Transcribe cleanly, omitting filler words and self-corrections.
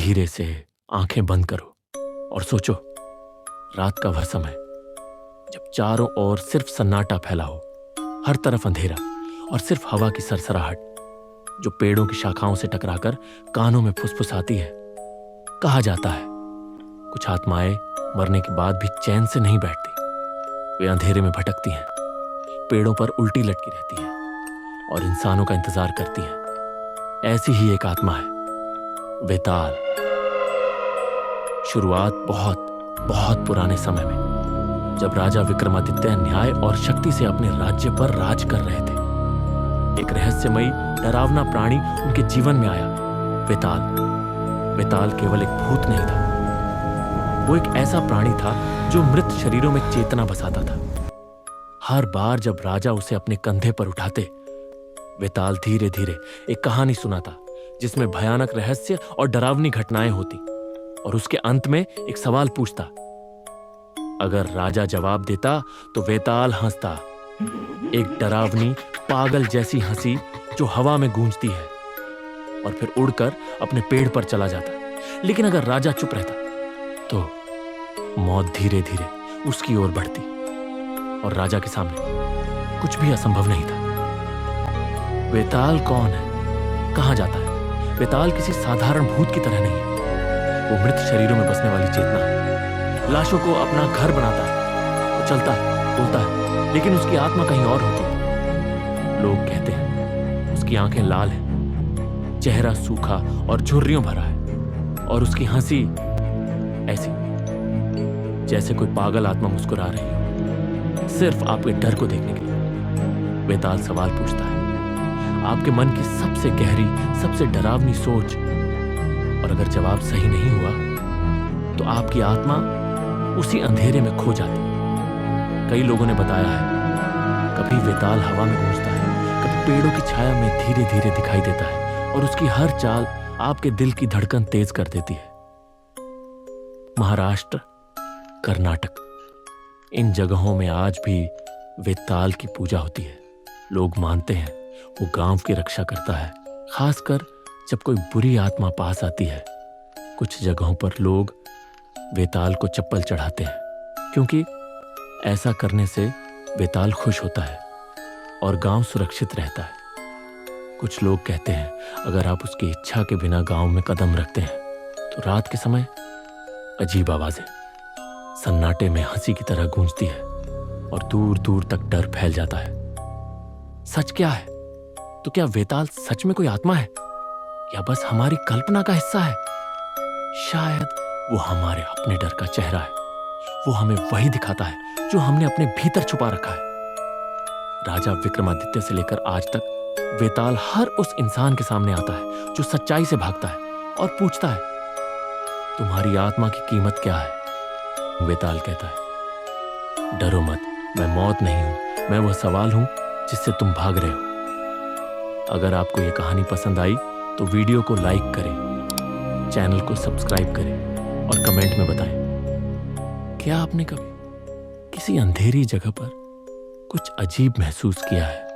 धीरे से आंखें बंद करो और सोचो, रात का वह समय जब चारों ओर सिर्फ सन्नाटा फैला हो, हर तरफ अंधेरा और सिर्फ हवा की सरसराहट जो पेड़ों की शाखाओं से टकराकर कानों में फुसफुसाती है। कहा जाता है कुछ आत्माएं मरने के बाद भी चैन से नहीं बैठती। वे अंधेरे में भटकती हैं, पेड़ों पर उल्टी लटकी रहती हैं और इंसानों का इंतजार करती हैं। ऐसी ही एक आत्मा है वेताल। शुरुआत बहुत बहुत पुराने समय में, जब राजा विक्रमादित्य न्याय और शक्ति से अपने राज्य पर राज कर रहे थे, एक रहस्यमयी डरावना प्राणी उनके जीवन में आया, वेताल। वेताल केवल एक भूत नहीं था, वो एक ऐसा प्राणी था जो मृत शरीरों में चेतना बसाता था। हर बार जब राजा उसे अपने कंधे पर उठाते, वेताल धीरे धीरे एक कहानी सुनाता जिसमें भयानक रहस्य और डरावनी घटनाएं होती, और उसके अंत में एक सवाल पूछता। अगर राजा जवाब देता तो वेताल हंसता, एक डरावनी पागल जैसी हंसी जो हवा में गूंजती है, और फिर उड़कर अपने पेड़ पर चला जाता। लेकिन अगर राजा चुप रहता तो मौत धीरे धीरे उसकी ओर बढ़ती, और राजा के सामने कुछ भी असंभव नहीं था। वेताल कौन है, कहां जाता है? वेताल किसी साधारण भूत की तरह नहीं है। वो मृत शरीरों में बसने वाली चेतना है, लाशों को अपना घर बनाता है। वो चलता है, बोलता है, लेकिन उसकी आत्मा कहीं और होती है। लोग कहते हैं उसकी आंखें लाल हैं, चेहरा सूखा और झुर्रियों भरा है, और उसकी हंसी ऐसी जैसे कोई पागल आत्मा मुस्कुरा रही हो, सिर्फ आपके डर को देखने के लिए। वेताल सवाल पूछता है, आपके मन की सबसे गहरी, सबसे डरावनी सोच, और अगर जवाब सही नहीं हुआ तो आपकी आत्मा उसी अंधेरे में खो जाती। कई लोगों ने बताया है कभी वेताल हवा में गूंजता है, कभी पेड़ों की छाया में धीरे धीरे दिखाई देता है, और उसकी हर चाल आपके दिल की धड़कन तेज कर देती है। महाराष्ट्र, कर्नाटक, इन जगहों में आज भी वेताल की पूजा होती है। लोग मानते हैं वो गांव की रक्षा करता है, खासकर जब कोई बुरी आत्मा पास आती है। कुछ जगहों पर लोग वेताल को चप्पल चढ़ाते हैं, क्योंकि ऐसा करने से वेताल खुश होता है और गांव सुरक्षित रहता है। कुछ लोग कहते हैं अगर आप उसकी इच्छा के बिना गांव में कदम रखते हैं तो रात के समय अजीब आवाजें सन्नाटे में हंसी की तरह गूंजती है, और दूर दूर तक डर फैल जाता है। सच क्या है? तो क्या वेताल सच में कोई आत्मा है, या बस हमारी कल्पना का हिस्सा है? शायद वो हमारे अपने डर का चेहरा है। वो हमें वही दिखाता है जो हमने अपने भीतर छुपा रखा है। राजा विक्रमादित्य से लेकर आज तक वेताल हर उस इंसान के सामने आता है जो सच्चाई से भागता है, और पूछता है, तुम्हारी आत्मा की कीमत क्या है? वेताल कहता है, डरो मत, मैं मौत नहीं हूं, मैं वह सवाल हूं जिससे तुम भाग रहे हो। अगर आपको यह कहानी पसंद आई तो वीडियो को लाइक करें, चैनल को सब्सक्राइब करें और कमेंट में बताएं, क्या आपने कभी किसी अंधेरी जगह पर कुछ अजीब महसूस किया है?